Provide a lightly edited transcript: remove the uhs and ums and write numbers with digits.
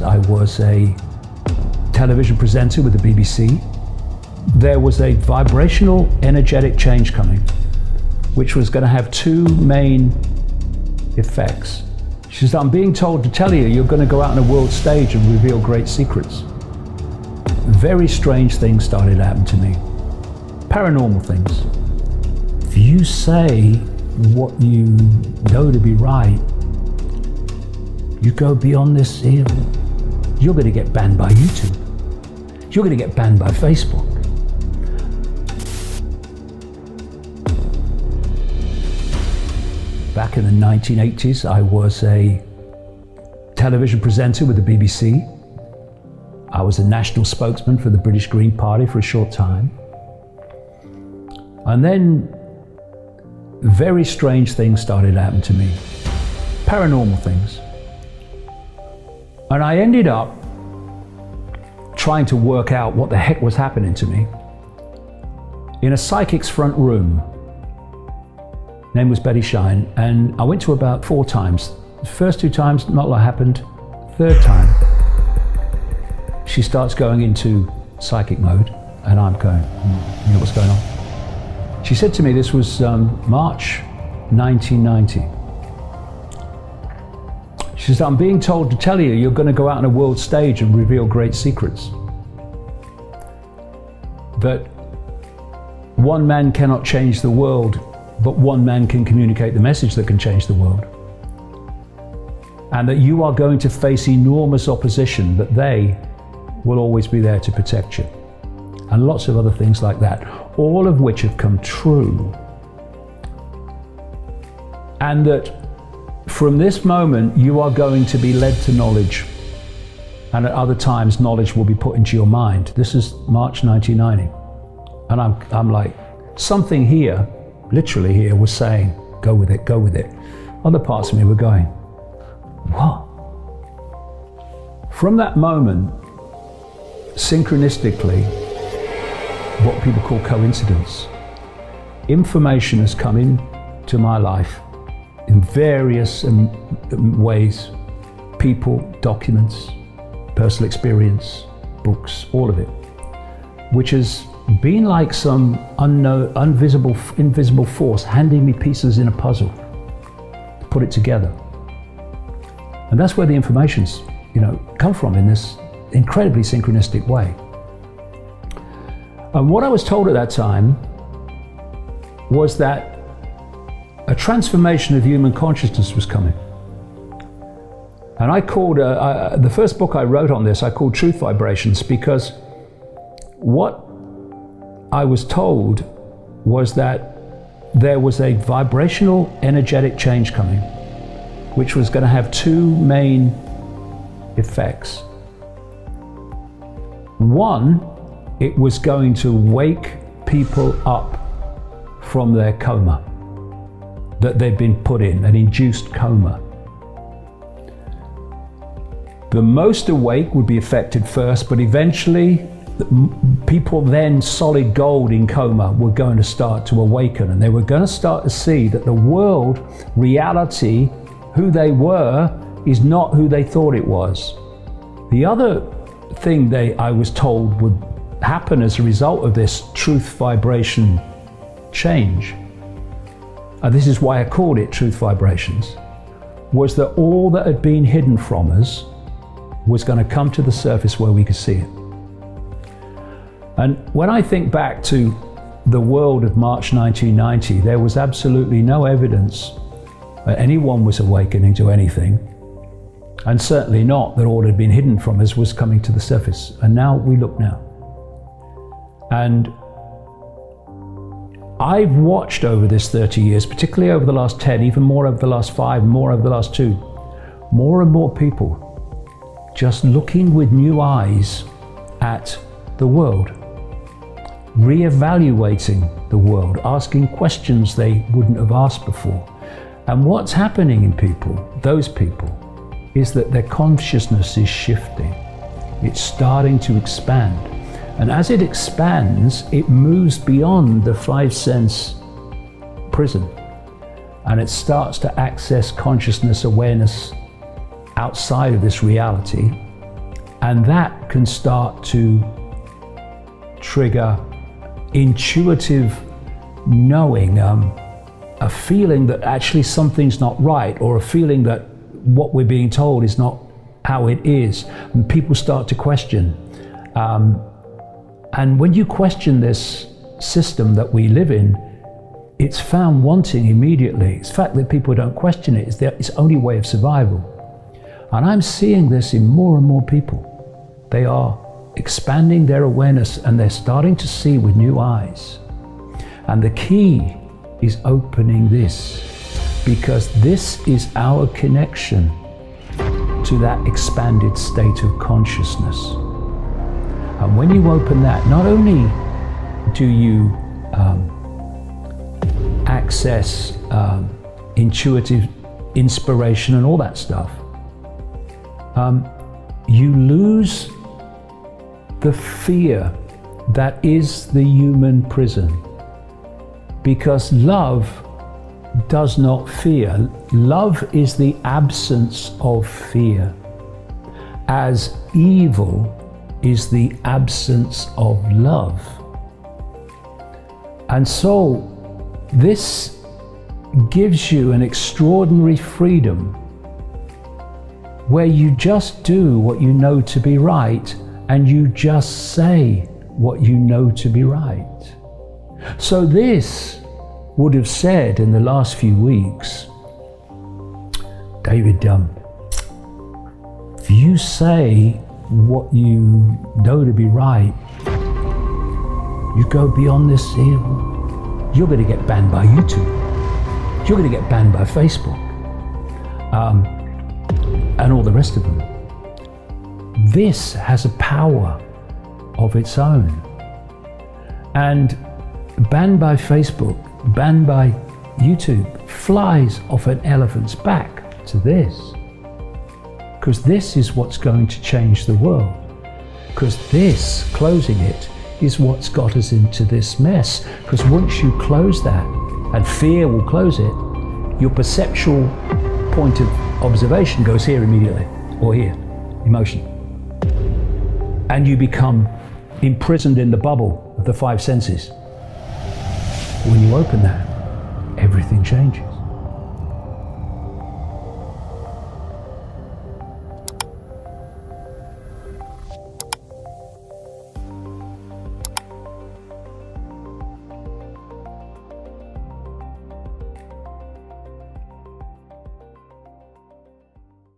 I was a television presenter with the BBC. There was a vibrational, energetic change coming, which was going to have two main effects. She says, I'm being told to tell you, you're going to go out on a world stage and reveal great secrets. Very strange things started to happen to me. Paranormal things. If you say what you know to be right, you go beyond this here, you're going to get banned by YouTube. You're going to get banned by Facebook. Back in the 1980s, I was a television presenter with the BBC. I was a national spokesman for the British Green Party for a short time. And then very strange things started to happen to me. Paranormal things. And I ended up trying to work out what the heck was happening to me in a psychic's front room. Name was Betty Shine, and I went to about 4 times. The first 2 times, not a lot happened. Third time, she starts going into psychic mode, and I'm going, you know what's going on? She said to me, this was March 1990. She says, I'm being told to tell you, you're going to go out on a world stage and reveal great secrets. That one man cannot change the world, but one man can communicate the message that can change the world. And that you are going to face enormous opposition, but they will always be there to protect you. And lots of other things like that, all of which have come true. And that from this moment, you are going to be led to knowledge. And at other times, knowledge will be put into your mind. This is March 1990. And I'm like, something here, literally here, was saying, go with it, go with it. Other parts of me were going, what? From that moment, synchronistically, what people call coincidence, information has come into my life in various ways. People, documents, personal experience, books, all of it, which has been like some unknown, invisible force handing me pieces in a puzzle to put it together. And that's where the information's, come from in this incredibly synchronistic way. And what I was told at that time was that a transformation of human consciousness was coming. And I called, the first book I wrote on this, I called Truth Vibrations, because what I was told was that there was a vibrational, energetic change coming, which was going to have two main effects. One, it was going to wake people up from their coma that they'd been put in, an induced coma. The most awake would be affected first, but eventually people then solid gold in coma were going to start to awaken, and they were going to start to see that the world, reality, who they were, is not who they thought it was. The other thing I was told would happen as a result of this truth vibration change, and this is why I called it Truth Vibrations, was that all that had been hidden from us was going to come to the surface where we could see it. And when I think back to the world of March 1990, there was absolutely no evidence that anyone was awakening to anything, and certainly not that all that had been hidden from us was coming to the surface. And now we look now. And I've watched over this 30 years, particularly over the last 10, even more over the last 5, more over the last 2, more and more people just looking with new eyes at the world, re-evaluating the world, asking questions they wouldn't have asked before. And what's happening in people, those people, is that their consciousness is shifting. It's starting to expand. And as it expands, it moves beyond the 5 sense prison. And it starts to access consciousness awareness outside of this reality. And that can start to trigger intuitive knowing, a feeling that actually something's not right, or a feeling that what we're being told is not how it is. And people start to question. And when you question this system that we live in, it's found wanting immediately. It's the fact that people don't question it. It's its only way of survival. And I'm seeing this in more and more people. They are expanding their awareness and they're starting to see with new eyes. And the key is opening this, because this is our connection to that expanded state of consciousness. And when you open that, not only do you access intuitive inspiration and all that stuff, you lose the fear that is the human prison. Because love does not fear. Love is the absence of fear, as evil is the absence of love. And so this gives you an extraordinary freedom where you just do what you know to be right, and you just say what you know to be right. So this would have said in the last few weeks, David, if you say what you know to be right, you go beyond this hill, you're going to get banned by YouTube. You're going to get banned by Facebook, and all the rest of them. This has a power of its own. And banned by Facebook, banned by YouTube, flies off an elephant's back to this. Because this is what's going to change the world. Because this, closing it, is what's got us into this mess. Because once you close that, and fear will close it, your perceptual point of observation goes here immediately, or here, emotion. And you become imprisoned in the bubble of the five senses. When you open that, everything changes.